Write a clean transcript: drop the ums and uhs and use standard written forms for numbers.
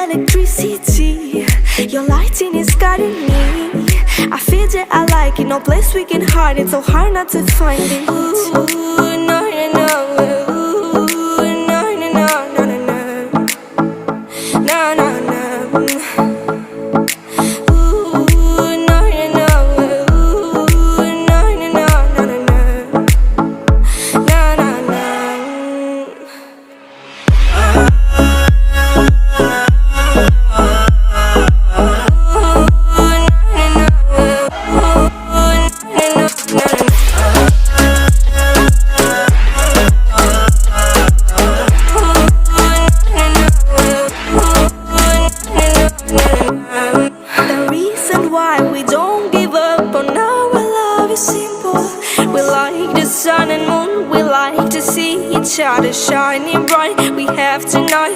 electricity. Your lighting is guiding me. I feel that I like it, no place we can hide it. So hard not to find it. Ooh, no, no, no. Ooh, no, no, no, no, no, no. No, no, no. Sun and moon, we like to see each other shining bright. We have tonight